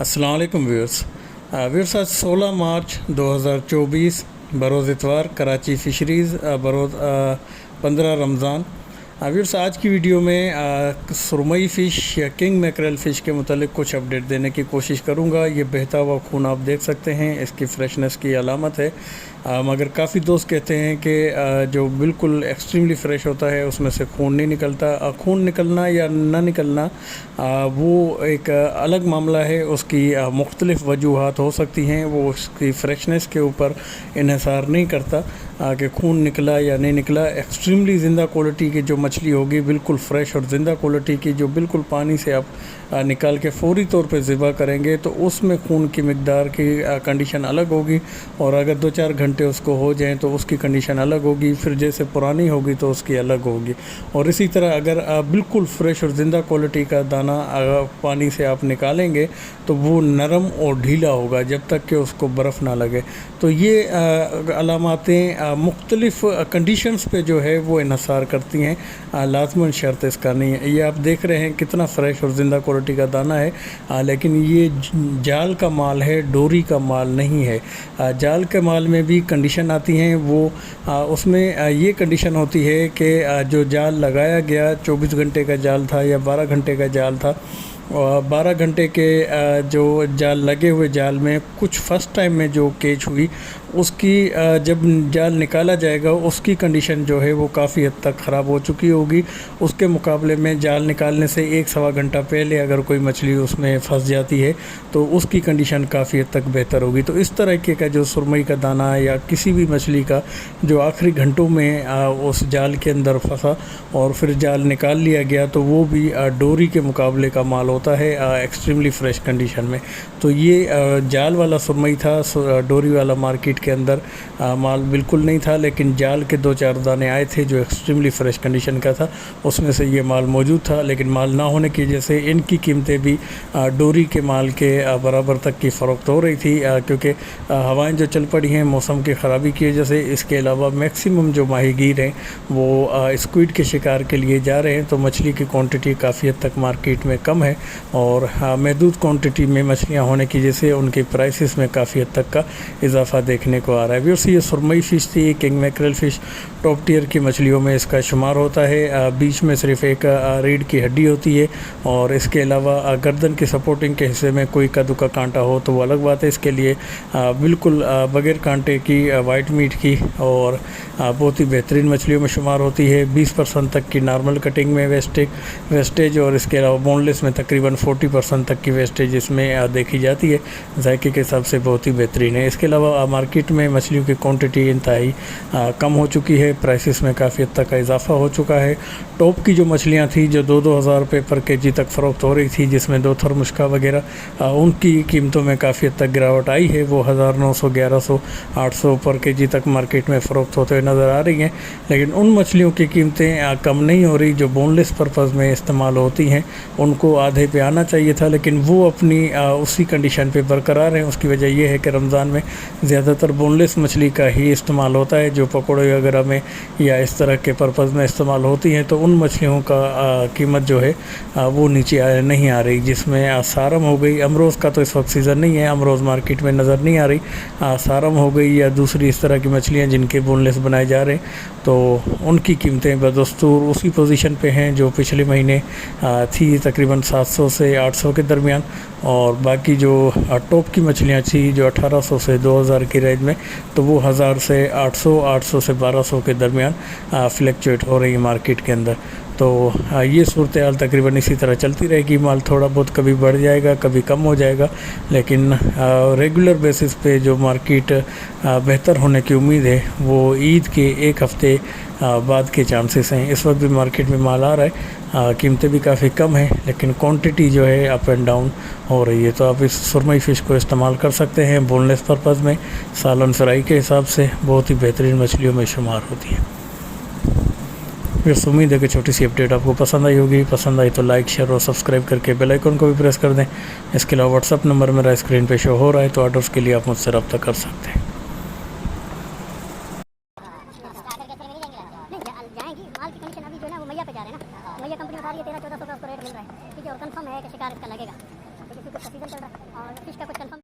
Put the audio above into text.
अस्सलाम वालेकुम व्यूअर्स। आज 16 मार्च 2024 बरोज़ इतवार कराची फ़िशरीज़ बरोज़ 15 रमज़ान। व्यूअर्स, आज की वीडियो में सुरमई फ़िश या किंग मैकरेल फ़िश के मुतालिक कुछ अपडेट देने की कोशिश करूँगा। ये बहता हुआ खून आप देख सकते हैं, इसकी फ्रेशनेस की अलामत है। मगर काफ़ी दोस्त कहते हैं कि जो बिल्कुल एक्सट्रीमली फ़्रेश होता है उसमें से खून नहीं निकलता। खून निकलना या ना निकलना वो एक अलग मामला है। उसकी मुख्तलिफ़ वजूहात हो सकती हैं, वो उसकी फ्रेशनेस के ऊपर इन्हिसार नहीं करता कि खून निकला या नहीं निकला। एक्सट्रीमली ज़िंदा क्वालिटी की जो मछली होगी, बिल्कुल फ़्रेश और ज़िंदा क्वालिटी की, जो बिल्कुल पानी से आप निकाल के फ़ौरी तौर पे ज़िबा करेंगे तो उसमें खून की मिक़दार की कंडीशन अलग होगी। और अगर 2-4 घंटे उसको हो जाएं तो उसकी कंडीशन अलग होगी। फिर जैसे पुरानी होगी तो उसकी अलग होगी। और इसी तरह अगर बिल्कुल फ़्रेश और ज़िंदा क्वालिटी का दाना पानी से आप निकालेंगे तो वो नरम और ढीला होगा जब तक कि उसको बर्फ़ ना लगे। तो ये अलामातें मुख्तलिफ़ कंडीशंस पे जो है वो इन्हसार करती हैं। लाज़मन शर्त इसका नहीं है। ये आप देख रहे हैं कितना फ़्रेश और ज़िंदा क्वालिटी का दाना है, लेकिन ये जाल का माल है, डोरी का माल नहीं है। जाल के माल में भी कंडीशन आती हैं। वो उसमें ये कंडीशन होती है कि जो जाल लगाया गया 24 घंटे का जाल था या 12 घंटे का जाल था, 12 घंटे के जो जाल लगे हुए जाल में कुछ फ़र्स्ट टाइम में जो कैच हुई उसकी जब जाल निकाला जाएगा उसकी कंडीशन जो है वो काफ़ी हद तक ख़राब हो चुकी होगी। उसके मुकाबले में जाल निकालने से 1-1.25 घंटा पहले अगर कोई मछली उसमें फंस जाती है तो उसकी कंडीशन काफ़ी हद तक बेहतर होगी। तो इस तरह के का जो सुरमई का दाना या किसी भी मछली का जो आखिरी घंटों में उस जाल के अंदर फंसा और फिर जाल निकाल लिया गया तो वो भी डोरी के मुकाबले का माल होता है एक्सट्रीमली फ़्रेश कंडीशन में। तो ये जाल वाला सुरमई था, डोरी वाला मार्केट के अंदर माल बिल्कुल नहीं था। लेकिन जाल के 2-4 दाने आए थे जो एक्सट्रीमली फ़्रेश कंडीशन का था, उसमें से ये माल मौजूद था। लेकिन माल ना होने की वजह से इनकी कीमतें भी डोरी के माल के बराबर तक की फ़रोख्त हो रही थी, क्योंकि हवाएं जो चल पड़ी हैं मौसम की ख़राबी की वजह से। इसके अलावा मैक्सिमम जो माहीगीर हैं वो स्क्विड के शिकार के लिए जा रहे हैं, तो मछली की क्वांटिटी काफ़ी हद तक मार्केट में कम है और महदूद क्वांटिटी में मछलियाँ होने की वजह से उनके प्राइसेस में काफ़ी हद तक का इजाफा देखने को आ रहा है। व्यूअर्स, ये सुरमई फ़िश थी, king mackerel fish top tier की मछलियों में इसका शुमार होता है। बीच में सिर्फ एक रीढ़ की हड्डी होती है और इसके अलावा गर्दन के सपोर्टिंग के हिस्से में कोई कद्दू का कांटा हो तो वो अलग बात है। इसके लिए बिल्कुल बगैर कांटे की वाइट मीट की और बहुत ही बेहतरीन मछलियों में शुमार होती है। 20% तक की नॉर्मल कटिंग में वेस्टेज और इसके अलावा बोनलेस में तकरीबन 40% तक की वेस्टेज इसमें देखी जाती है। जायके के हिसाब से बहुत ही बेहतरीन है। इसके अलावा मार्केट में मछलियों की क्वांटिटी इंतहाई कम हो चुकी है, प्राइसेस में काफ़ी हद तक का इजाफा हो चुका है। टॉप की जो मछलियाँ थी जो 2-2 हज़ार रुपये पर केजी तक फ़रोख्त हो रही थी, जिसमें 2 थर मुश्का वगैरह, उनकी कीमतों में काफ़ी हद तक गिरावट आई है। वो 1900, 1100, 800 पर केजी तक मार्केट में फ़रोख्त होते हुए नज़र आ रही हैं। लेकिन उन मछलियों की कीमतें कम नहीं हो रही जो बोनलेस पर्पज़ में इस्तेमाल होती हैं। उनको आधे पे आना चाहिए था, लेकिन वो अपनी उसी कंडीशन पे बरकरार हैं। उसकी वजह यह है कि रमज़ान में ज़्यादातर बोनलेस मछली का ही इस्तेमाल होता है जो पकौड़े वगैरह में या इस तरह के पर्पज़ में इस्तेमाल होती हैं। तो उन मछलियों का कीमत जो है वो नीचे नहीं आ रही। जिसमें सारम हो गई, अमरोज़ का तो इस वक्त सीज़न नहीं है, अमरोज़ मार्केट में नज़र नहीं आ रही। सारम हो गई या दूसरी इस तरह की मछलियाँ जिनके बोनलेस बनाए जा रहे हैं, तो उनकी कीमतें बदस्तूर उसी पोजीशन पे हैं जो पिछले महीने थी, तकरीबन 700 से 800 के दरमियान। और बाकी जो टॉप की मछलियाँ थी जो 1800 से 2000 की रेंज में, तो वो 1000 से 800, 800 से 1200 के दरमियान फ्लक्चुएट हो रही है मार्केट के अंदर। तो ये सूरत हाल तकरीबन इसी तरह चलती रहेगी। माल थोड़ा बहुत कभी बढ़ जाएगा, कभी कम हो जाएगा, लेकिन रेगुलर बेसिस पे जो मार्केट बेहतर होने की उम्मीद है वो ईद के एक हफ़्ते बाद के चांसेस हैं। इस वक्त भी मार्केट में माल आ रहा है, कीमतें भी काफ़ी कम हैं, लेकिन क्वांटिटी जो है अप एंड डाउन हो रही है। तो आप इस सुरमई फ़िश को इस्तेमाल कर सकते हैं बोनलेस पर्पज़ में। सालन फ्राई के हिसाब से बहुत ही बेहतरीन मछलियों में शुमार होती है। फिर उम्मीद है कि छोटी सी अपडेट आपको पसंद आई होगी। पसंद आई तो लाइक, शेयर और सब्सक्राइब करके बेल आइकन को भी प्रेस कर दें। इसके अलावा व्हाट्सअप नंबर मेरा स्क्रीन पे शो हो रहा है, तो ऑर्डर्स के लिए आप मुझसे रब्ता कर सकते हैं। माल की कंडीशन अभी जो है ना वो मैया पे जा रहे हैं ना, मैया कंपनी बता रही है 13-1400 का उसको रेट मिल रहा है, ठीक है, और कंफर्म है कि शिकार इसका लगेगा। पे क्योंकि उसका सीजन चल रहा है और फिश का कुछ कंफर्म